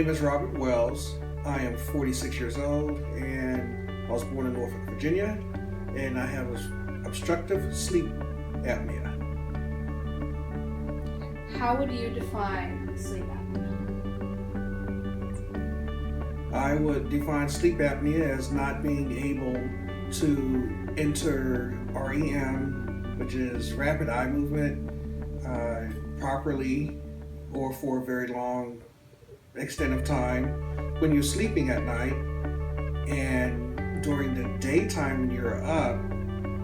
name is Robert Wells. I am 46 years old and I was born in Norfolk, Virginia, and I have obstructive sleep apnea. How would you define sleep apnea? I would define sleep apnea as not being able to enter REM, which is rapid eye movement, properly or for a very long extent of time when you're sleeping at night, and during the daytime when you're up,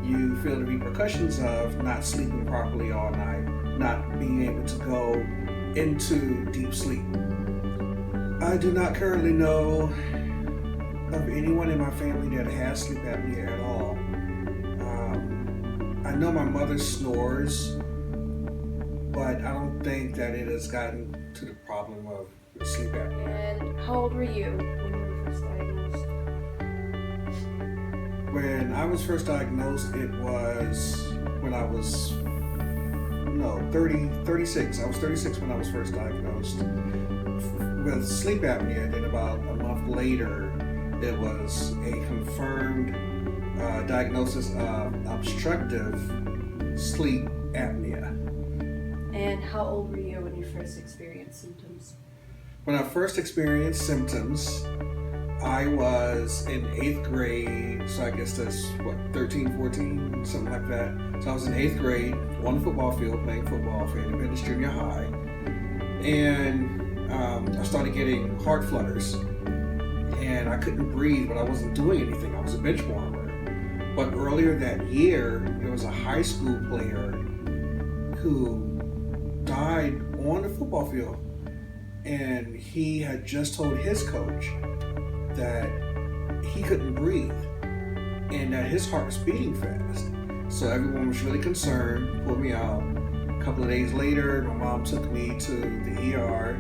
you feel the repercussions of not sleeping properly all night, not being able to go into deep sleep. I do not currently know of anyone in my family that has sleep apnea at all. I know my mother snores, but I don't think that it has gotten to the problem of sleep apnea. And how old were you when you were first diagnosed? When I was first diagnosed, it was when I was 36. I was 36 when I was first diagnosed with sleep apnea. Then about a month later, it was a confirmed diagnosis of obstructive sleep apnea. And how old were you when you first experienced symptoms? When I first experienced symptoms, I was in 8th grade, so I guess that's 13, 14, something like that. So I was in 8th grade on the football field playing football for Independence Junior High, and I started getting heart flutters, and I couldn't breathe, but I wasn't doing anything. I was a bench warmer. But earlier that year, there was a high school player who died on the football field, and he had just told his coach that he couldn't breathe and that his heart was beating fast. So everyone was really concerned, pulled me out. A couple of days later, my mom took me to the ER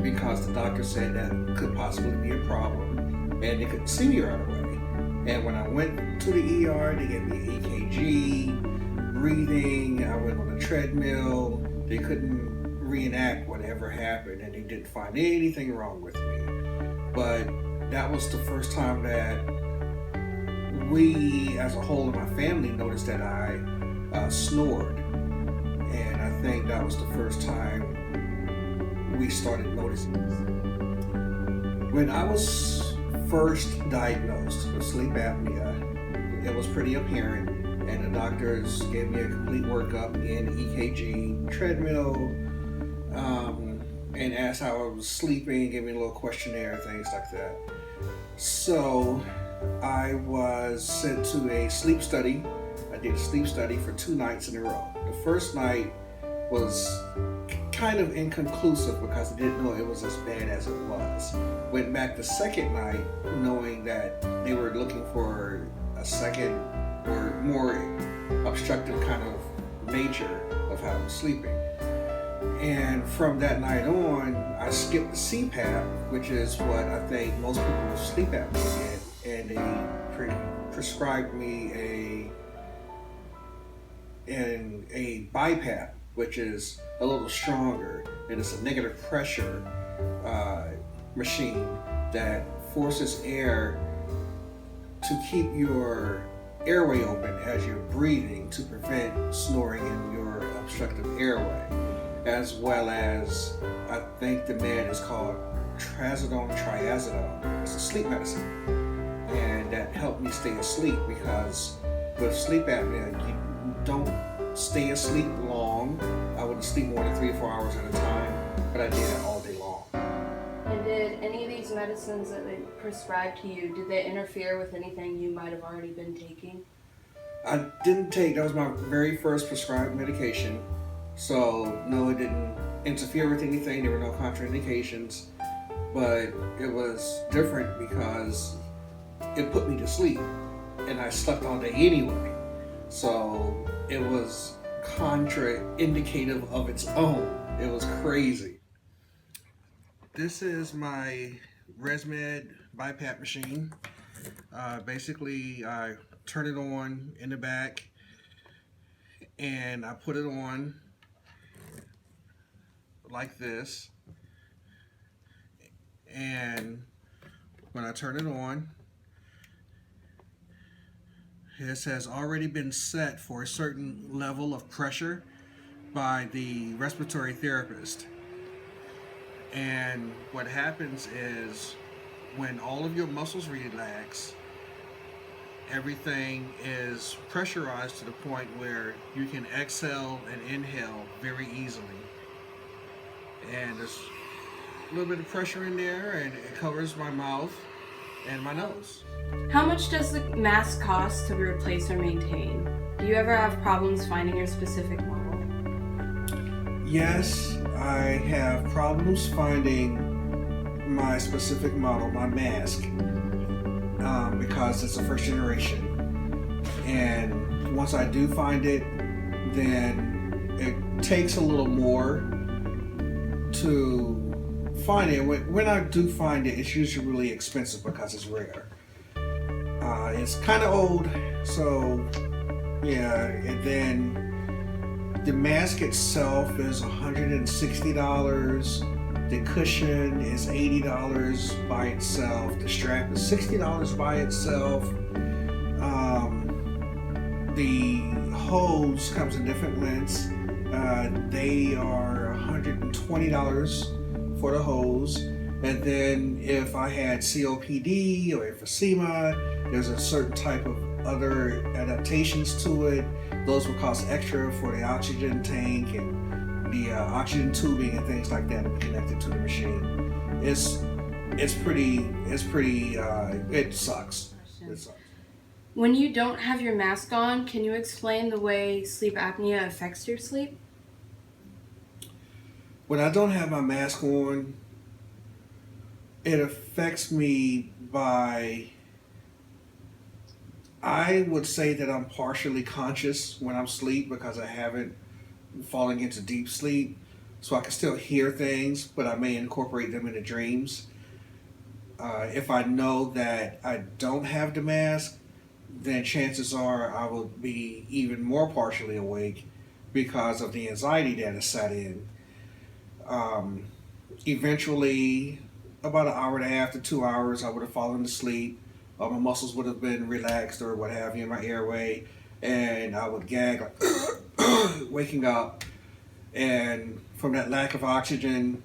because the doctor said that could possibly be a problem and they couldn't see me right away. And when I went to the ER, they gave me an EKG, breathing, I went on a treadmill. They couldn't reenact whatever happened, and they didn't find anything wrong with me. But that was the first time that we, as a whole in my family, noticed that I snored. And I think that was the first time we started noticing this. When I was first diagnosed with sleep apnea, it was pretty apparent, and the doctors gave me a complete workup in EKG, treadmill, and asked how I was sleeping, gave me a little questionnaire, things like that. So I was sent to a sleep study. I did a sleep study for 2 nights in a row. The first night was kind of inconclusive because I didn't know it was as bad as it was. Went back the second night knowing that they were looking for a second or more obstructive kind of nature of how I was sleeping. And from that night on, I skipped the CPAP, which is what I think most people with sleep apnea get, and they prescribed me a BiPAP, which is a little stronger, and it's a negative pressure machine that forces air to keep your airway open as you're breathing to prevent snoring in your obstructive airway, as well as I think the med is called trazodone triazidone. It's a sleep medicine, and that helped me stay asleep because with sleep apnea you don't stay asleep long. I wouldn't sleep more than 3 or 4 hours at a time, but I did it all day long. And did any of these medicines that they prescribed to you, did they interfere with anything you might have already been taking? I didn't take, that was my very first prescribed medication. So no, it didn't interfere with anything. There were no contraindications, but it was different because it put me to sleep and I slept all day anyway. So it was contraindicative of its own. It was crazy. This is my ResMed BiPAP machine. Basically, I turn it on in the back and I put it on like this, And when I turn it on, this has already been set for a certain level of pressure by the respiratory therapist. And what happens is when all of your muscles relax, everything is pressurized to the point where you can exhale and inhale very easily. And there's a little bit of pressure in there, and it covers my mouth and my nose. How much does the mask cost to replace or maintain? Do you ever have problems finding your specific model? Yes, I have problems finding my specific model, my mask, because it's a first generation. And once I do find it, then it takes a little more to find it. When I do find it, it's usually really expensive because it's rare. It's kind of old, so yeah. And then the mask itself is $160. The cushion is $80 by itself. The strap is $60 by itself. The hose comes in different lengths. They are $120 for the hose. And then if I had COPD or emphysema, there's a certain type of other adaptations to it. Those will cost extra for the oxygen tank and the oxygen tubing and things like that connected to the machine. It sucks. It sucks. When you don't have your mask on, can you explain the way sleep apnea affects your sleep? When I don't have my mask on, it affects me by, I would say that I'm partially conscious when I'm asleep because I haven't fallen into deep sleep. So I can still hear things, but I may incorporate them into dreams. If I know that I don't have the mask, then chances are I will be even more partially awake because of the anxiety that has set in. Eventually, about an hour and a half to 2 hours, I would have fallen asleep. My muscles would have been relaxed or what have you in my airway, and I would gag, like, waking up. And from that lack of oxygen,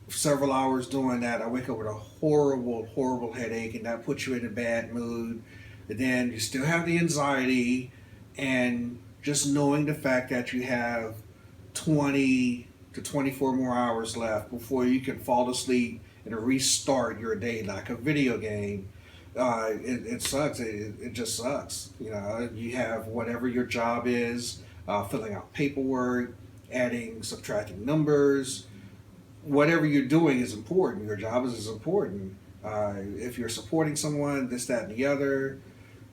several hours doing that, I wake up with a horrible, horrible headache, and that puts you in a bad mood. And then you still have the anxiety, and just knowing the fact that you have 20 to 24 more hours left before you can fall asleep and restart your day like a video game. It sucks. It just sucks. You know, you have whatever your job is, filling out paperwork, adding, subtracting numbers. Whatever you're doing is important. Your job is important. If you're supporting someone, this, that, and the other,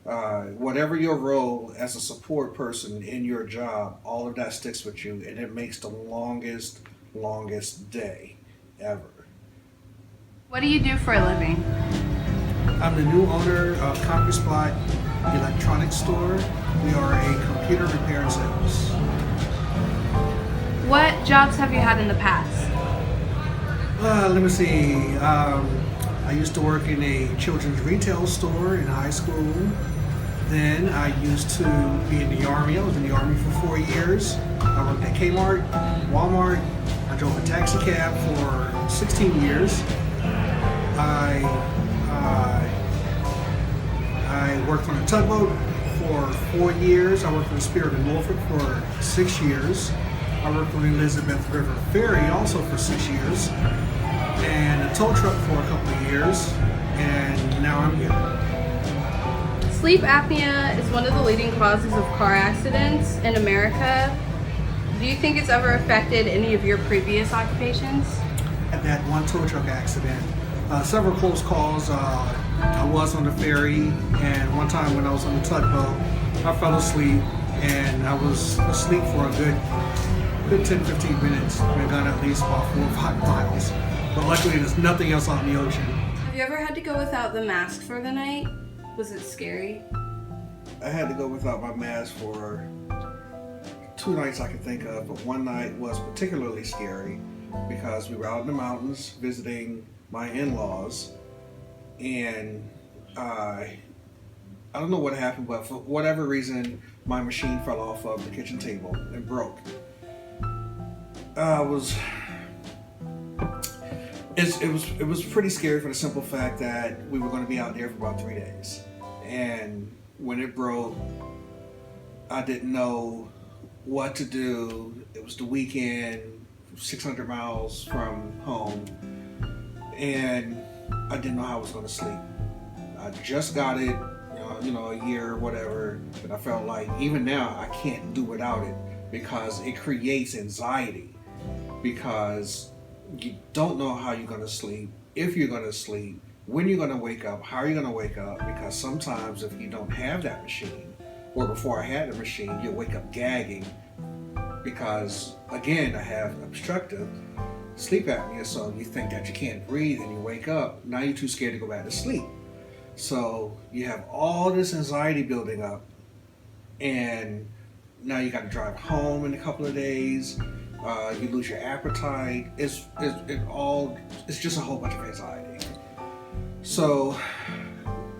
whatever your role as a support person in your job, all of that sticks with you, and it makes the longest day ever. What do you do for a living? I'm the new owner of CompuSpot Electronics Store. We are a computer repair and sales. What jobs have you had in the past? Let me see. I used to work in a children's retail store in high school. Then I used to be in the Army. I was in the Army for 4 years. I worked at Kmart, Walmart. I drove a taxi cab for 16 years. I worked on a tugboat for 4 years. I worked on the Spirit in Norfolk for 6 years. I worked on the Elizabeth River Ferry also for 6 years. And a tow truck for a couple of years. And now I'm here. Sleep apnea is one of the leading causes of car accidents in America. Do you think it's ever affected any of your previous occupations? At that one tow truck accident, several close calls. I was on the ferry, and one time when I was on the tugboat, I fell asleep, and I was asleep for a good 10-15 minutes. I've gone at least about 4 or 5 miles. But luckily, there's nothing else on the ocean. Have you ever had to go without the mask for the night? Was it scary? I had to go without my mask for 2 nights I can think of, but one night was particularly scary because we were out in the mountains visiting my in-laws, and I don't know what happened, but for whatever reason, my machine fell off of the kitchen table and broke. It was pretty scary for the simple fact that we were going to be out there for about 3 days, and when it broke, I didn't know what to do. It was the weekend, 600 miles from home, and I didn't know how I was going to sleep. I just got it, a year or whatever, but I felt like even now I can't do without it because it creates anxiety, because you don't know how you're going to sleep, if you're going to sleep, when you're going to wake up, how you're going to wake up, because sometimes if you don't have that machine, or before I had the machine, you'll wake up gagging because, again, I have obstructive sleep apnea, so you think that you can't breathe and you wake up, now you're too scared to go back to sleep. So you have all this anxiety building up, and now you got to drive home in a couple of days. You lose your appetite. It's just a whole bunch of anxiety. So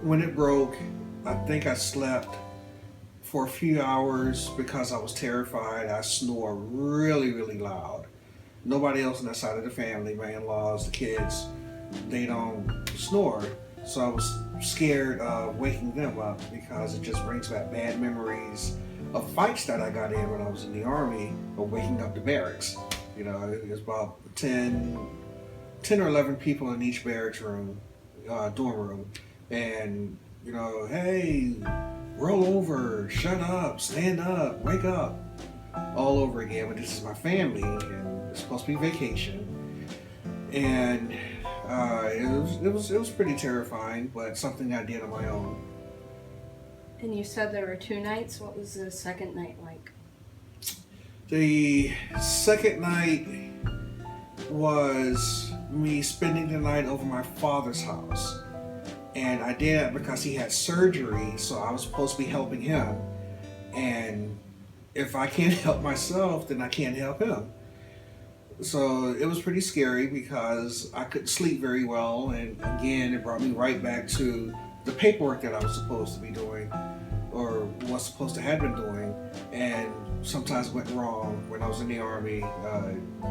when it broke, I think I slept for a few hours because I was terrified. I snore really, really loud. Nobody else on that side of the family, my in-laws, the kids, they don't snore. So I was scared of waking them up because it just brings back bad memories of fights that I got in when I was in the Army, of waking up the barracks. There's about 10 or 11 people in each barracks room, dorm room. And, hey, roll over, shut up, stand up, wake up, all over again. But this is my family, and it's supposed to be vacation. And it was pretty terrifying, but something I did on my own. And you said there were 2 nights. What was the second night like? The second night was me spending the night over my father's house. And I did that because he had surgery, so I was supposed to be helping him. And if I can't help myself, then I can't help him. So it was pretty scary because I couldn't sleep very well, and again, it brought me right back to the paperwork that I was supposed to be doing, or was supposed to have been doing, and sometimes went wrong when I was in the Army,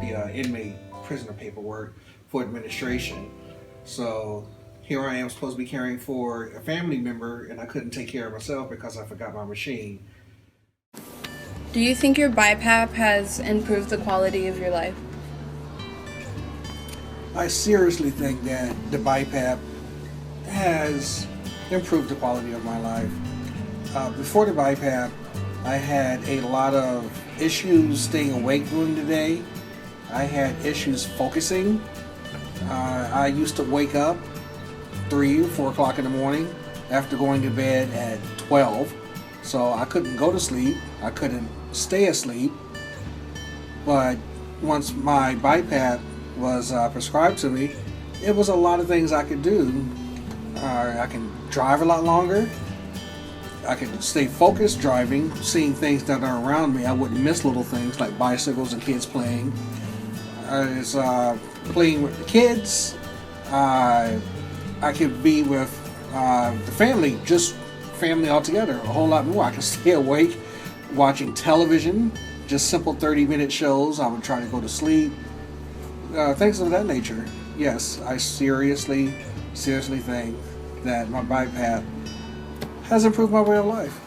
the inmate prisoner paperwork for administration. So here I am supposed to be caring for a family member, and I couldn't take care of myself because I forgot my machine. Do you think your BiPAP has improved the quality of your life? I seriously think that the BiPAP has improved the quality of my life. Before the BiPAP, I had a lot of issues staying awake during the day. I had issues focusing. I used to wake up 3 or 4 o'clock in the morning after going to bed at 12. So I couldn't go to sleep. I couldn't stay asleep. But once my BiPAP was prescribed to me, it was a lot of things I could do. I can drive a lot longer. I can stay focused driving, seeing things that are around me. I wouldn't miss little things like bicycles and kids playing. It's playing with the kids. I could be with the family, just family altogether, a whole lot more. I can stay awake watching television, just simple 30-minute shows. I would try to go to sleep. Things of that nature. Yes, I seriously think that my BiPAP has improved my way of life.